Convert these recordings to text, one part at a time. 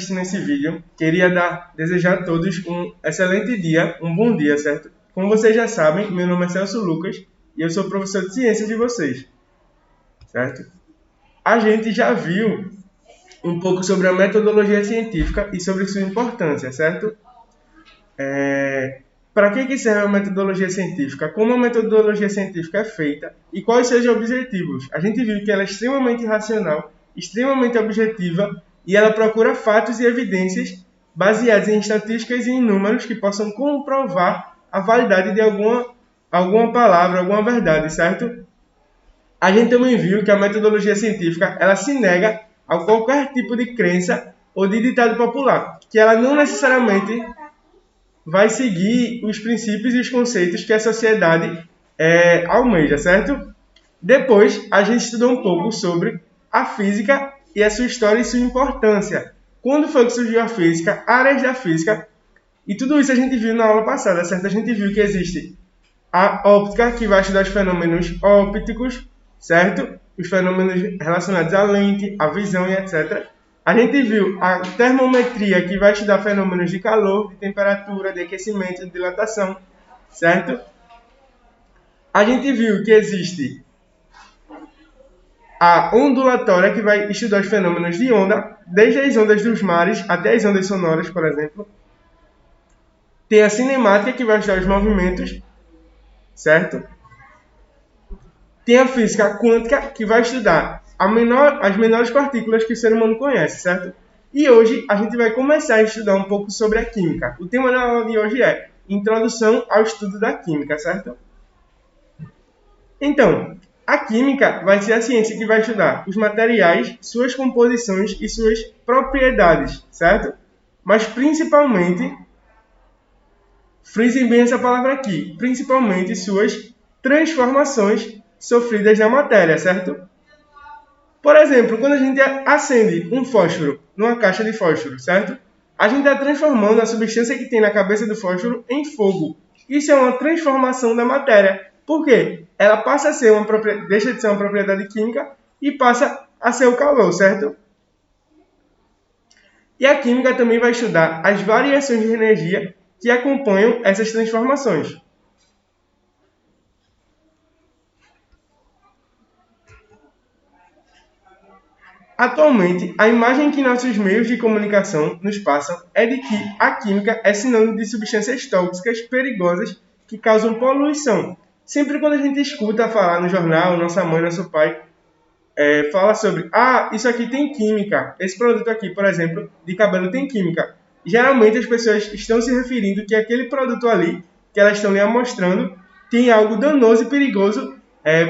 assistindo esse vídeo, queria desejar a todos um excelente dia, um bom dia, certo? Como vocês já sabem, meu nome é Celso Lucas e eu sou professor de ciências de vocês, certo? A gente já viu um pouco sobre a metodologia científica e sobre sua importância, certo? Para que serve a metodologia científica? Como a metodologia científica é feita e quais são os objetivos? A gente viu que ela é extremamente racional, extremamente objetiva e ela procura fatos e evidências baseados em estatísticas e em números que possam comprovar a validade de alguma palavra, alguma verdade, certo? A gente também viu que a metodologia científica ela se nega a qualquer tipo de crença ou de ditado popular, que ela não necessariamente vai seguir os princípios e os conceitos que a sociedade almeja, certo? Depois, a gente estudou um pouco sobre a física e a sua história e sua importância. Quando foi que surgiu a física, áreas da física, e tudo isso a gente viu na aula passada, certo? A gente viu que existe a óptica, que vai estudar os fenômenos ópticos, certo? Os fenômenos relacionados à lente, à visão e etc. A gente viu a termometria, que vai estudar fenômenos de calor, de temperatura, de aquecimento, de dilatação, certo? A gente viu que existe a ondulatória, que vai estudar os fenômenos de onda, desde as ondas dos mares até as ondas sonoras, por exemplo. Tem a cinemática, que vai estudar os movimentos, certo? Tem a física quântica, que vai estudar as menores partículas que o ser humano conhece, certo? E hoje a gente vai começar a estudar um pouco sobre a química. O tema da aula de hoje é Introdução ao Estudo da Química, certo? Então, a química vai ser a ciência que vai estudar os materiais, suas composições e suas propriedades, certo? Mas principalmente, frisem bem essa palavra aqui, principalmente suas transformações sofridas na matéria, certo? Por exemplo, quando a gente acende um fósforo numa caixa de fósforo, certo? A gente está transformando a substância que tem na cabeça do fósforo em fogo. Isso é uma transformação da matéria. Por quê? Ela passa a ser deixa de ser uma propriedade química e passa a ser o calor, certo? E a química também vai estudar as variações de energia que acompanham essas transformações. Atualmente, a imagem que nossos meios de comunicação nos passam é de que a química é sinônimo de substâncias tóxicas perigosas que causam poluição. Sempre quando a gente escuta falar no jornal, nossa mãe, nosso pai, fala sobre isso aqui tem química, esse produto aqui, por exemplo, de cabelo tem química. Geralmente as pessoas estão se referindo que aquele produto ali, que elas estão lhe mostrando, tem algo danoso e perigoso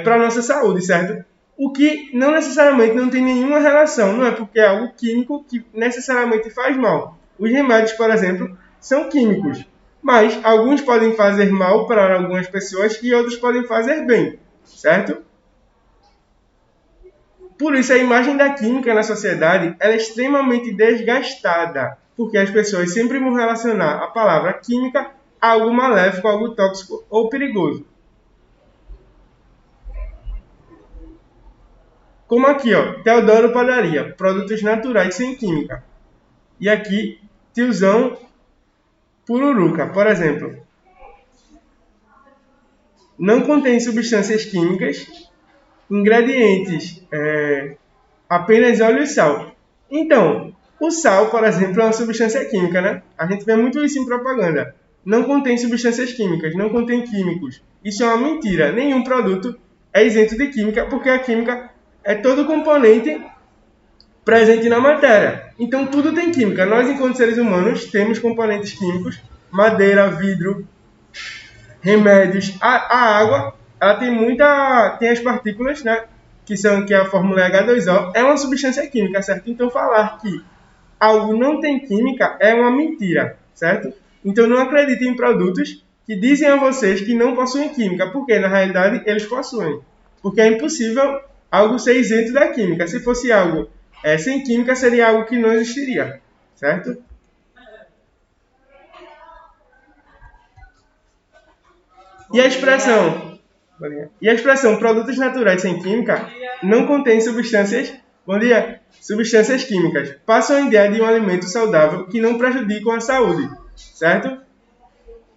para a nossa saúde, certo? O que não necessariamente não tem nenhuma relação, não é porque é algo químico que necessariamente faz mal. Os remédios, por exemplo, são químicos, mas alguns podem fazer mal para algumas pessoas e outros podem fazer bem, certo? Por isso, a imagem da química na sociedade ela é extremamente desgastada, porque as pessoas sempre vão relacionar a palavra química a algo maléfico, algo tóxico ou perigoso. Como aqui, Teodoro Padaria, produtos naturais sem química. E aqui, Tiozão Pururuca, por exemplo. Não contém substâncias químicas, ingredientes, apenas óleo e sal. Então, o sal, por exemplo, é uma substância química, né? A gente vê muito isso em propaganda. Não contém substâncias químicas, não contém químicos. Isso é uma mentira. Nenhum produto é isento de química, porque a química é todo componente presente na matéria. Então, tudo tem química. Nós, enquanto seres humanos, temos componentes químicos, madeira, vidro, remédios. A água, ela tem as partículas, né? Que é a fórmula H2O, é uma substância química, certo? Então, falar que algo não tem química é uma mentira, certo? Então, não acreditem em produtos que dizem a vocês que não possuem química, porque, na realidade, eles possuem. Porque é impossível algo ser isento da química. Se fosse algo sem química, seria algo que não existiria, certo? E a expressão produtos naturais sem química não contém substâncias... Bom dia. substâncias químicas, passam a ideia de um alimento saudável que não prejudicam a saúde, certo?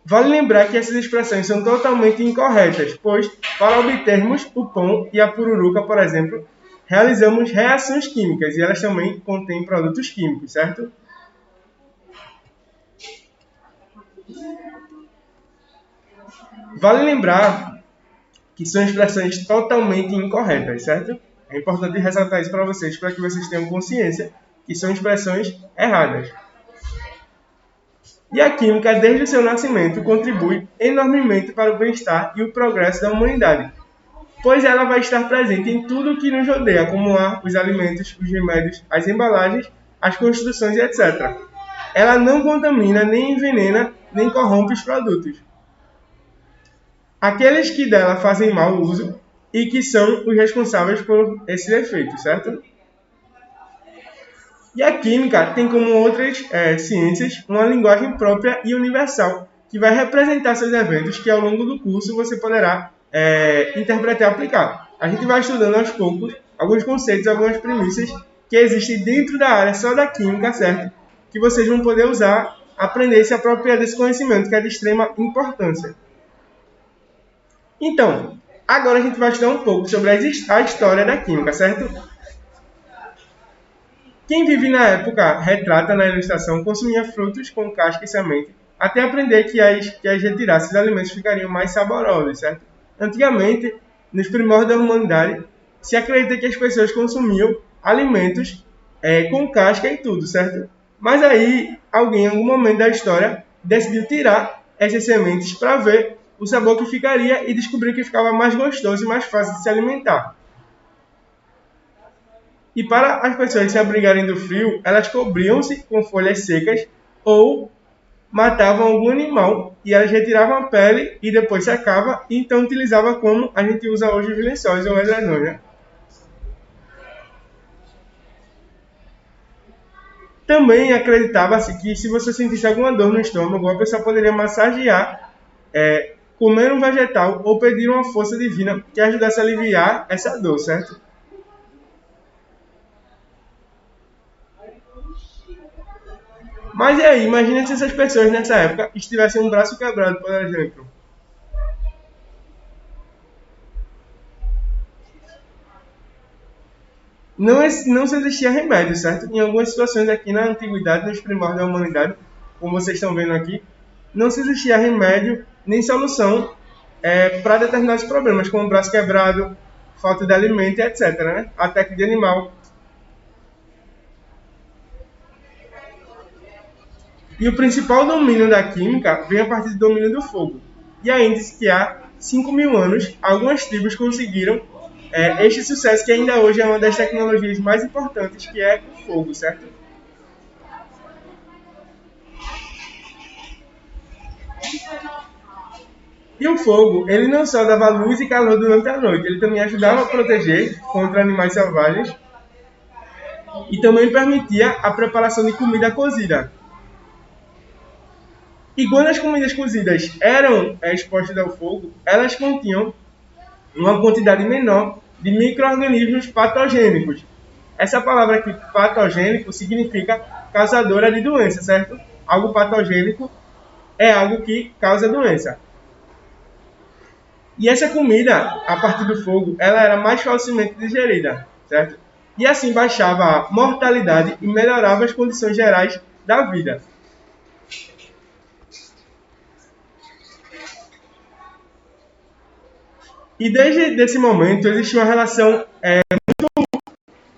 Vale lembrar que essas expressões são totalmente incorretas, pois, para obtermos o pão e a pururuca, por exemplo, realizamos reações químicas e elas também contêm produtos químicos, certo? Vale lembrar que são expressões totalmente incorretas, certo? É importante ressaltar isso para que vocês tenham consciência que são expressões erradas. E a química, desde o seu nascimento, contribui enormemente para o bem-estar e o progresso da humanidade, pois ela vai estar presente em tudo o que nos rodeia, como o ar, os alimentos, os remédios, as embalagens, as construções e etc. Ela não contamina, nem envenena, nem corrompe os produtos. Aqueles que dela fazem mau uso e que são os responsáveis por esse efeito, certo? E a química tem, como outras ciências, uma linguagem própria e universal, que vai representar seus eventos que ao longo do curso você poderá interpretar e aplicar. A gente vai estudando aos poucos alguns conceitos, algumas premissas que existem dentro da área só da química, certo? Que vocês vão poder usar, aprender e se apropriar desse conhecimento, que é de extrema importância. Então, agora a gente vai estudar um pouco sobre a história da química, certo? Quem vive na época retrata na ilustração consumia frutos com casca e semente, até aprender que as retirasse os alimentos ficariam mais saborosos, certo? Antigamente, nos primórdios da humanidade, se acredita que as pessoas consumiam alimentos com casca e tudo, certo? Mas aí, alguém em algum momento da história decidiu tirar essas sementes para ver o sabor que ficaria e descobriu que ficava mais gostoso e mais fácil de se alimentar. E para as pessoas se abrigarem do frio, elas cobriam-se com folhas secas ou matavam algum animal e elas retiravam a pele e depois secava e então utilizava como a gente usa hoje os lençóis ou edredons, né? Também acreditava-se que se você sentisse alguma dor no estômago, a pessoa poderia massagear, comer um vegetal ou pedir uma força divina que ajudasse a aliviar essa dor, certo? Mas e aí, imagina se essas pessoas nessa época tivessem um braço quebrado, por exemplo. Não se existia remédio, certo? Em algumas situações aqui na antiguidade, nos primórdios da humanidade, como vocês estão vendo aqui, não se existia remédio nem solução para determinados problemas, como braço quebrado, falta de alimento, etc., né? Ataque de animal. E o principal domínio da química vem a partir do domínio do fogo. E ainda diz que há 5.000 anos, algumas tribos conseguiram este sucesso que ainda hoje é uma das tecnologias mais importantes, que é o fogo, certo? E o fogo, ele não só dava luz e calor durante a noite, ele também ajudava a proteger contra animais selvagens e também permitia a preparação de comida cozida. E quando as comidas cozidas eram expostas ao fogo, elas continham uma quantidade menor de micro-organismos patogênicos. Essa palavra aqui, patogênico, significa causadora de doença, certo? Algo patogênico é algo que causa doença. E essa comida, a partir do fogo, ela era mais facilmente digerida, certo? E assim baixava a mortalidade e melhorava as condições gerais da vida. E desde esse momento existe uma relação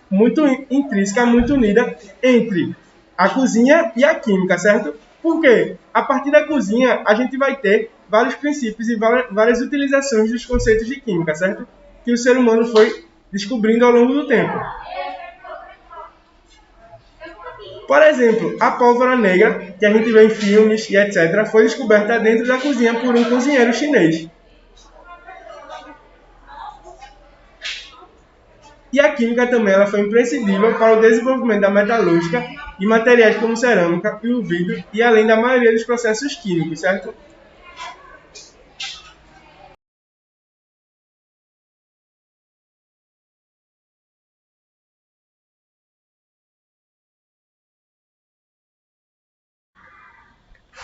muito intrínseca, muito unida entre a cozinha e a química, certo? Porque a partir da cozinha a gente vai ter vários princípios e várias utilizações dos conceitos de química, certo? Que o ser humano foi descobrindo ao longo do tempo. Por exemplo, a pólvora negra, que a gente vê em filmes e etc., foi descoberta dentro da cozinha por um cozinheiro chinês. E a química também ela foi imprescindível para o desenvolvimento da metalúrgica e materiais como cerâmica e o vidro, e além da maioria dos processos químicos, certo?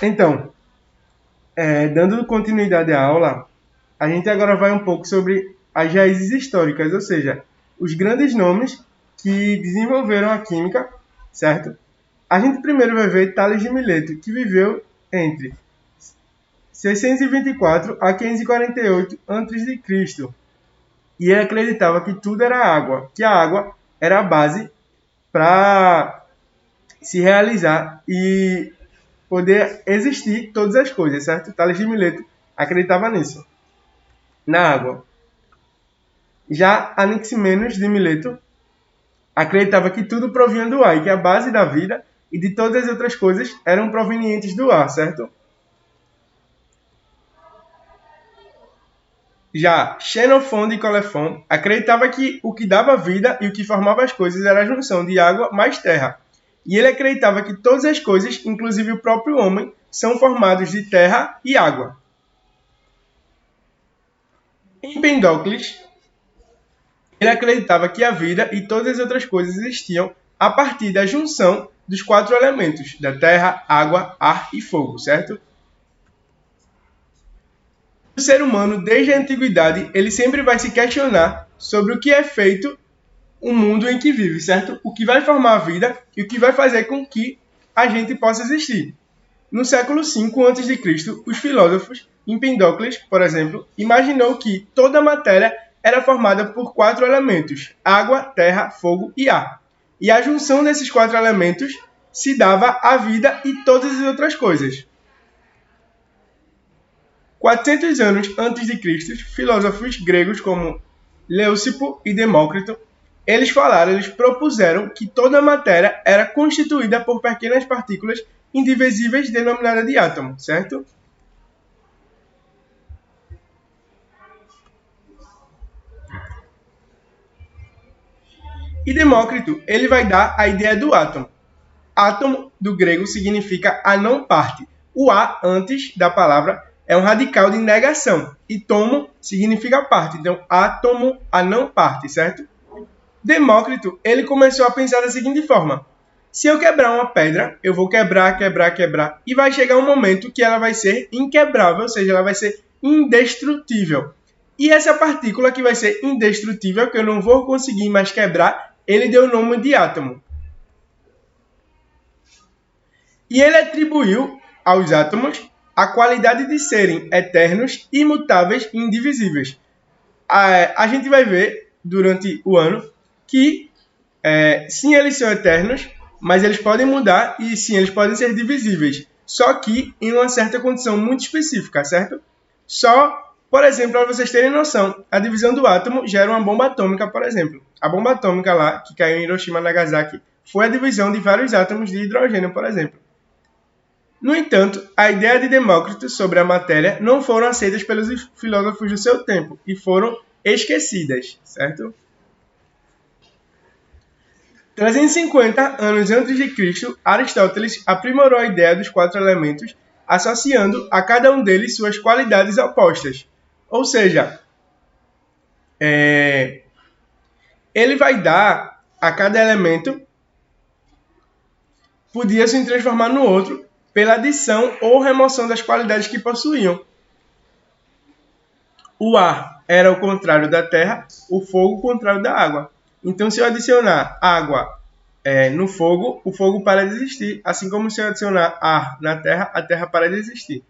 Então, dando continuidade à aula, a gente agora vai um pouco sobre as raízes históricas, ou seja, os grandes nomes que desenvolveram a química, certo? A gente primeiro vai ver Tales de Mileto, que viveu entre 624 a 548 a.C. E ele acreditava que tudo era água, que a água era a base para se realizar e poder existir todas as coisas, certo? Tales de Mileto acreditava nisso, na água. Já Anaximenes de Mileto acreditava que tudo provinha do ar e que a base da vida e de todas as outras coisas eram provenientes do ar, certo? Já Xenofon de Colefon acreditava que o que dava vida e o que formava as coisas era a junção de água mais terra. E ele acreditava que todas as coisas, inclusive o próprio homem, são formados de terra e água. Empedocles, ele acreditava que a vida e todas as outras coisas existiam a partir da junção dos 4 elementos, da terra, água, ar e fogo, certo? O ser humano, desde a antiguidade, ele sempre vai se questionar sobre o que é feito o mundo em que vive, certo? O que vai formar a vida e o que vai fazer com que a gente possa existir. No século V a.C., os filósofos, Empedocles, por exemplo, imaginou que toda a matéria era formada por 4 elementos: água, terra, fogo e ar. E a junção desses 4 elementos se dava a vida e todas as outras coisas. 400 anos antes de Cristo, filósofos gregos como Leucipo e Demócrito, eles propuseram que toda a matéria era constituída por pequenas partículas indivisíveis denominadas de átomo, certo? E Demócrito, ele vai dar a ideia do átomo. Átomo, do grego, significa a não parte. O A, antes da palavra, é um radical de negação. E tomo significa parte. Então, átomo, a não parte, certo? Demócrito, ele começou a pensar da seguinte forma: se eu quebrar uma pedra, eu vou quebrar, e vai chegar um momento que ela vai ser inquebrável, ou seja, ela vai ser indestrutível. E essa partícula que vai ser indestrutível, que eu não vou conseguir mais quebrar, ele deu o nome de átomo. E ele atribuiu aos átomos a qualidade de serem eternos, imutáveis e indivisíveis. A gente vai ver durante o ano que sim, eles são eternos, mas eles podem mudar e sim, eles podem ser divisíveis. Só que em uma certa condição muito específica, certo? Só, por exemplo, para vocês terem noção, a divisão do átomo gera uma bomba atômica, por exemplo. A bomba atômica lá, que caiu em Hiroshima e Nagasaki, foi a divisão de vários átomos de hidrogênio, por exemplo. No entanto, a ideia de Demócrito sobre a matéria não foram aceitas pelos filósofos do seu tempo e foram esquecidas, certo? 350 anos antes de Cristo, Aristóteles aprimorou a ideia dos 4 elementos, associando a cada um deles suas qualidades opostas. Ou seja, ele vai dar a cada elemento, podia se transformar no outro pela adição ou remoção das qualidades que possuíam. O ar era o contrário da terra, o fogo o contrário da água. Então, se eu adicionar água no fogo, o fogo para de existir. Assim como se eu adicionar ar na terra, a terra para de existir.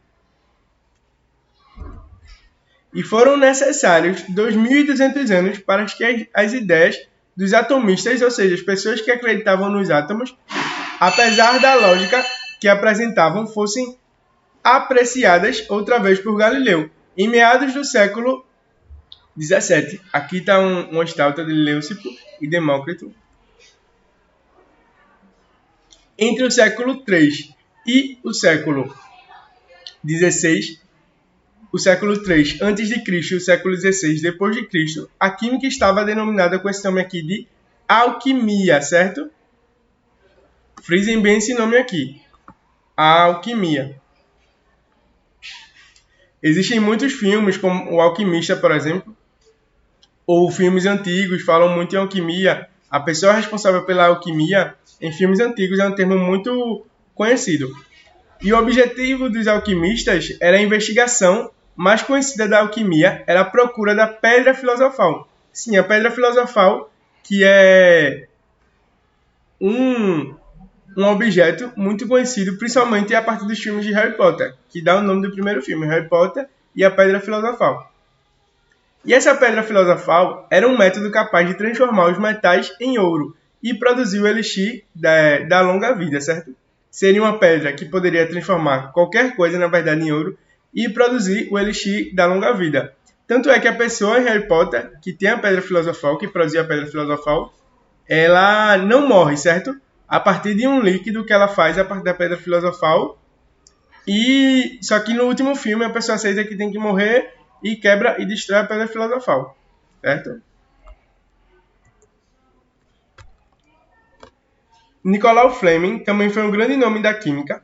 E foram necessários 2.200 anos para que as ideias dos atomistas, ou seja, as pessoas que acreditavam nos átomos, apesar da lógica que apresentavam, fossem apreciadas outra vez por Galileu. Em meados do século XVII, aqui está uma estátua de Leucipo e Demócrito. Entre o século III e o século XVI, o século III a.C. e o século XVI depois de Cristo, a química estava denominada com esse nome aqui de alquimia, certo? Frisem bem esse nome aqui, alquimia. Existem muitos filmes, como O Alquimista, por exemplo, ou filmes antigos falam muito em alquimia. A pessoa responsável pela alquimia, em filmes antigos, é um termo muito conhecido. E o objetivo dos alquimistas era a investigação mais conhecida da alquimia, era a procura da pedra filosofal. Sim, a pedra filosofal, que é um objeto muito conhecido, principalmente a partir dos filmes de Harry Potter, que dá o nome do primeiro filme, Harry Potter e a Pedra Filosofal. E essa pedra filosofal era um método capaz de transformar os metais em ouro e produzir o elixir da longa vida, certo? Seria uma pedra que poderia transformar qualquer coisa, na verdade, em ouro e produzir o elixir da longa vida. Tanto é que a pessoa em Harry Potter, que tem a pedra filosofal, que produziu a pedra filosofal, ela não morre, certo? A partir de um líquido que ela faz a partir da pedra filosofal. E só que no último filme a pessoa aceita que tem que morrer e quebra e destrói a pedra filosofal, certo? Nicolau Fleming também foi um grande nome da química.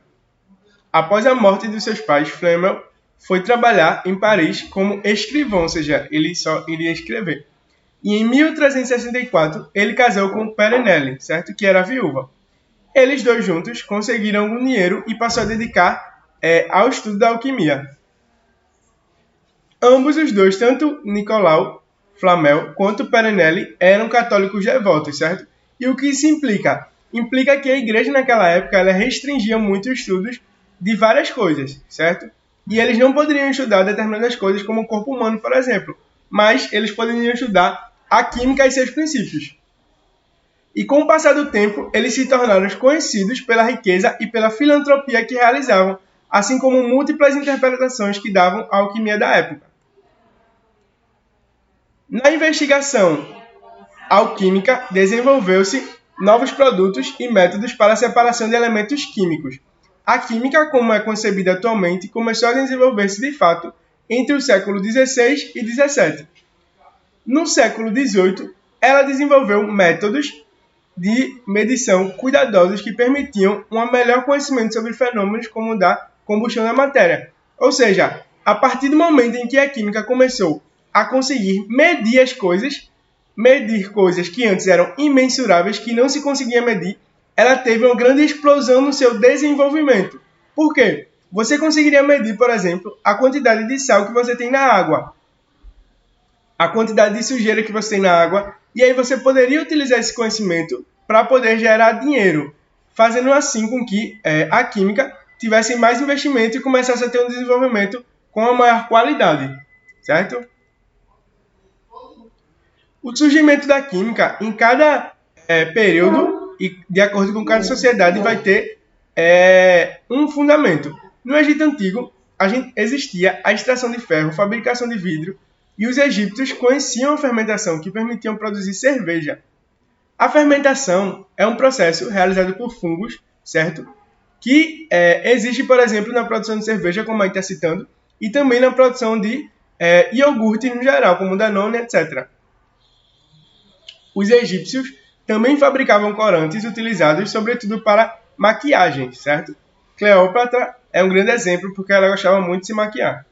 Após a morte de seus pais, Fleming foi trabalhar em Paris como escrivão, ou seja, ele só iria escrever. E em 1364 ele casou com Perenelle, certo? Que era viúva. Eles dois juntos conseguiram algum dinheiro e passou a dedicar ao estudo da alquimia. Ambos os dois, tanto Nicolau Flamel quanto Perenelle, eram católicos devotos, certo? E o que isso implica? Implica que a igreja naquela época ela restringia muito os estudos de várias coisas, certo? E eles não poderiam estudar determinadas coisas como o corpo humano, por exemplo, mas eles poderiam estudar a química e seus princípios. E com o passar do tempo, eles se tornaram conhecidos pela riqueza e pela filantropia que realizavam, assim como múltiplas interpretações que davam à alquimia da época. Na investigação alquímica, desenvolveu-se novos produtos e métodos para a separação de elementos químicos. A química, como é concebida atualmente, começou a desenvolver-se de fato entre o século XVI e XVII. No século XVIII, ela desenvolveu métodos de medição cuidadosos que permitiam um melhor conhecimento sobre fenômenos como o da combustão da matéria. Ou seja, a partir do momento em que a química começou a conseguir medir coisas que antes eram imensuráveis, que não se conseguia medir, ela teve uma grande explosão no seu desenvolvimento. Por quê? Você conseguiria medir, por exemplo, a quantidade de sal que você tem na água, a quantidade de sujeira que você tem na água, e aí você poderia utilizar esse conhecimento para poder gerar dinheiro, fazendo assim com que a química tivesse mais investimento e começasse a ter um desenvolvimento com uma maior qualidade, certo? O surgimento da química em cada período e de acordo com cada sociedade vai ter um fundamento. No Egito Antigo, existia a extração de ferro, fabricação de vidro, e os egípcios conheciam a fermentação, que permitiam produzir cerveja. A fermentação é um processo realizado por fungos, certo? Que existe, por exemplo, na produção de cerveja, como a gente está citando, e também na produção de iogurte no geral, como Danone, etc. Os egípcios também fabricavam corantes utilizados, sobretudo, para maquiagem, certo? Cleópatra é um grande exemplo, porque ela gostava muito de se maquiar.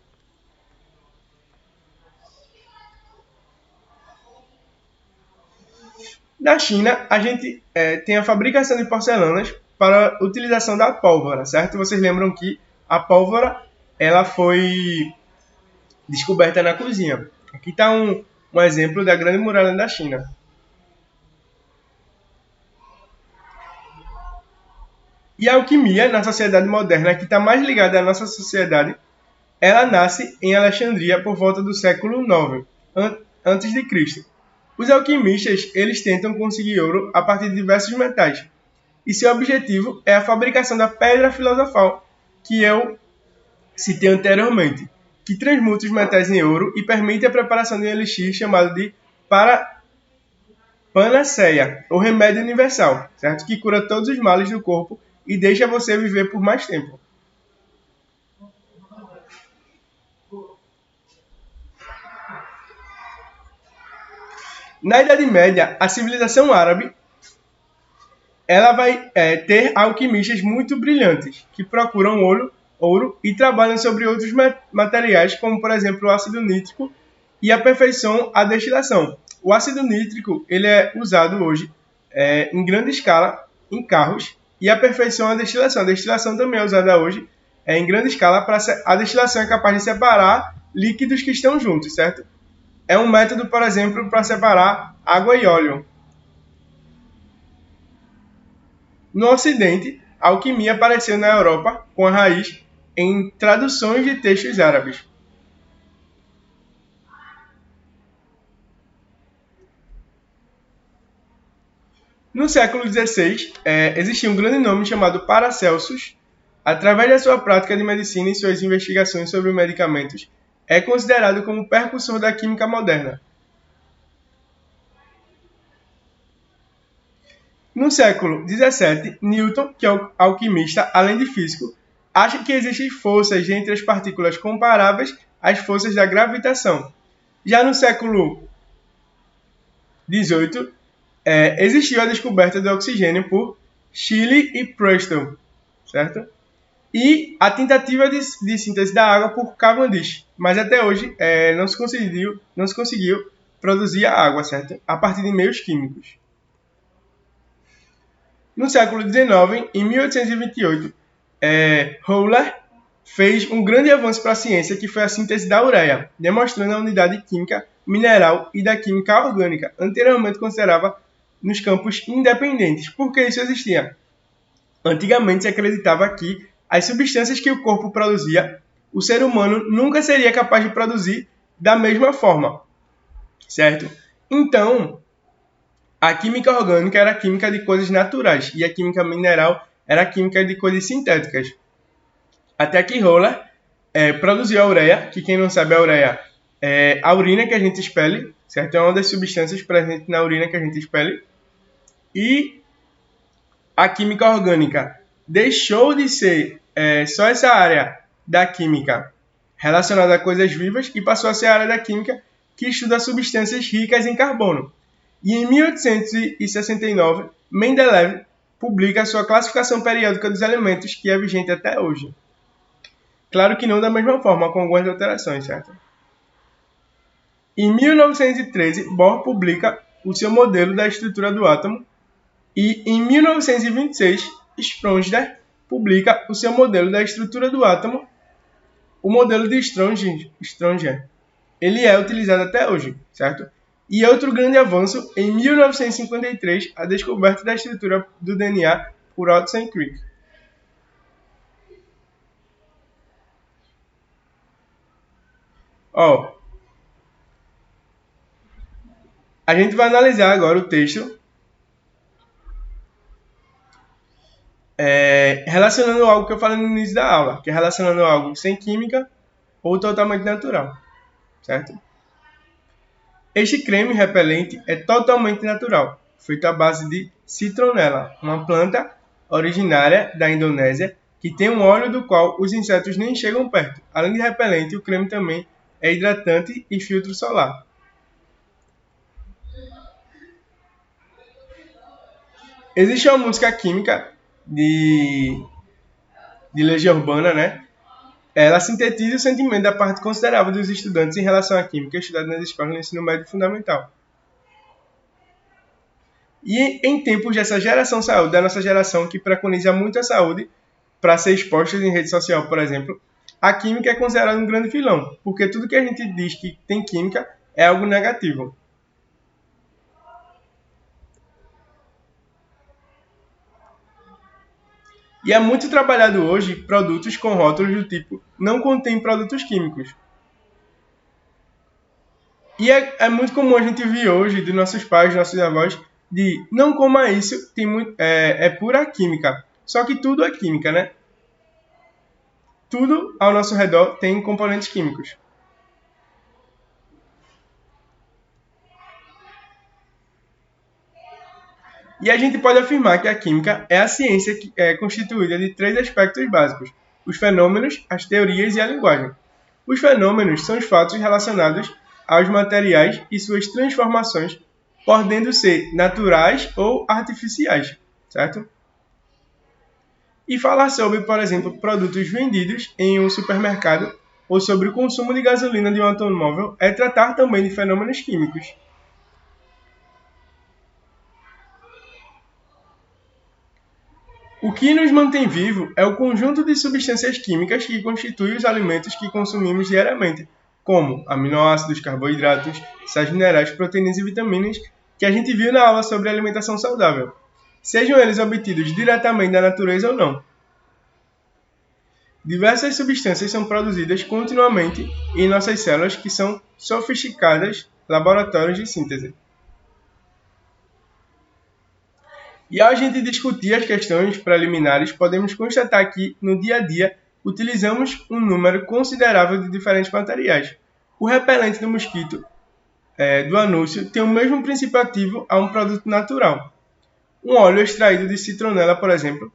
Na China, a gente tem a fabricação de porcelanas para a utilização da pólvora, certo? Vocês lembram que a pólvora ela foi descoberta na cozinha. Aqui está um exemplo da Grande Muralha da China. E a alquimia, na sociedade moderna, que está mais ligada à nossa sociedade, ela nasce em Alexandria por volta do século IX, antes de Cristo. Os alquimistas, eles tentam conseguir ouro a partir de diversos metais. E seu objetivo é a fabricação da pedra filosofal, que eu citei anteriormente, que transmuta os metais em ouro e permite a preparação de um elixir chamado de panaceia, ou remédio universal, certo? Que cura todos os males do corpo e deixa você viver por mais tempo. Na Idade Média, a civilização árabe ela vai ter alquimistas muito brilhantes, que procuram ouro e trabalham sobre outros materiais, como, por exemplo, o ácido nítrico, e aperfeiçoam a destilação. O ácido nítrico ele é usado hoje em grande escala em carros e aperfeiçoam a destilação. A destilação também é usada hoje em grande escala. A destilação é capaz de separar líquidos que estão juntos, certo? É um método, por exemplo, para separar água e óleo. No Ocidente, a alquimia apareceu na Europa com a raiz em traduções de textos árabes. No século XVI, existia um grande nome chamado Paracelsus. Através da sua prática de medicina e suas investigações sobre medicamentos, é considerado como precursor da química moderna. No século XVII, Newton, que é alquimista, além de físico, acha que existem forças entre as partículas comparáveis às forças da gravitação. Já no século XVIII, existiu a descoberta do oxigênio por Scheele e Preston, certo? E a tentativa de síntese da água por Cavendish, mas até hoje não se conseguiu produzir a água, certo? A partir de meios químicos. No século XIX, em 1828, Euler fez um grande avanço para a ciência, que foi a síntese da ureia, demonstrando a unidade química mineral e da química orgânica, anteriormente considerada nos campos independentes. Por que isso existia? Antigamente se acreditava que as substâncias que o corpo produzia, o ser humano nunca seria capaz de produzir da mesma forma, certo? Então, a química orgânica era a química de coisas naturais e a química mineral era a química de coisas sintéticas. Até que Euler produziu a ureia, que quem não sabe a ureia é a urina que a gente expele, certo? É uma das substâncias presentes na urina que a gente expele. E a química orgânica deixou de ser só essa área da química relacionada a coisas vivas e passou a ser a área da química que estuda substâncias ricas em carbono. E em 1869, Mendeleev publica a sua classificação periódica dos elementos, que é vigente até hoje. Claro que não da mesma forma, com algumas alterações, certo? Em 1913, Bohr publica o seu modelo da estrutura do átomo e em 1926, Schrödinger publica o seu modelo da estrutura do átomo, o modelo de Schrödinger. Ele é utilizado até hoje, certo? E outro grande avanço, em 1953, a descoberta da estrutura do DNA por Watson e Crick. A gente vai analisar agora o texto relacionando algo que eu falei no início da aula, que é relacionando algo sem química ou totalmente natural, certo? Este creme repelente é totalmente natural, feito à base de citronela, uma planta originária da Indonésia que tem um óleo do qual os insetos nem chegam perto. Além de repelente, o creme também é hidratante e filtro solar. Existe uma música química de Legião Urbana, né? Ela sintetiza o sentimento da parte considerável dos estudantes em relação à química estudada nas escolas no ensino médio fundamental. E em tempos dessa geração saúde, da nossa geração que preconiza muito a saúde para ser exposta em rede social, por exemplo, a química é considerada um grande vilão, porque tudo que a gente diz que tem química é algo negativo. E é muito trabalhado hoje produtos com rótulos do tipo não contém produtos químicos. E é muito comum a gente ver hoje de nossos pais, nossos avós, de não coma isso, é pura química. Só que tudo é química, né? Tudo ao nosso redor tem componentes químicos. E a gente pode afirmar que a química é a ciência que é constituída de três aspectos básicos: os fenômenos, as teorias e a linguagem. Os fenômenos são os fatos relacionados aos materiais e suas transformações, podendo ser naturais ou artificiais, certo? E falar sobre, por exemplo, produtos vendidos em um supermercado ou sobre o consumo de gasolina de um automóvel é tratar também de fenômenos químicos. O que nos mantém vivo é o conjunto de substâncias químicas que constituem os alimentos que consumimos diariamente, como aminoácidos, carboidratos, sais minerais, proteínas e vitaminas, que a gente viu na aula sobre alimentação saudável, sejam eles obtidos diretamente da natureza ou não. Diversas substâncias são produzidas continuamente em nossas células, que são sofisticados laboratórios de síntese. E ao a gente discutir as questões preliminares, podemos constatar que, no dia a dia, utilizamos um número considerável de diferentes materiais. O repelente do mosquito do anúncio tem o mesmo princípio ativo a um produto natural. Um óleo extraído de citronela, por exemplo,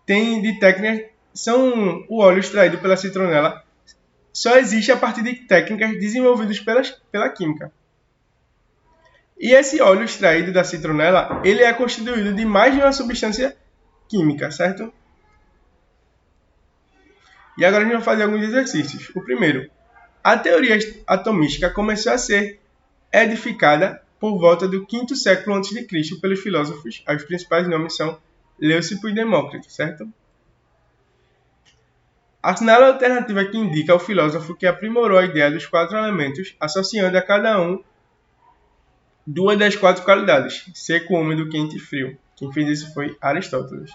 tem de técnicas... O óleo extraído pela citronela só existe a partir de técnicas desenvolvidas pela química. E esse óleo extraído da citronela, ele é constituído de mais de uma substância química, certo? E agora a gente vai fazer alguns exercícios. O primeiro, a teoria atomística começou a ser edificada por volta do 5º século a.C. pelos filósofos. Os principais nomes são Leucipo e Demócrito, certo? Assinale a alternativa que indica o filósofo que aprimorou a ideia dos 4 elementos, associando a cada um 2 das 4 qualidades: seco, úmido, quente e frio. Quem fez isso foi Aristóteles.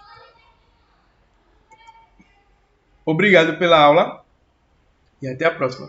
Obrigado pela aula e até a próxima.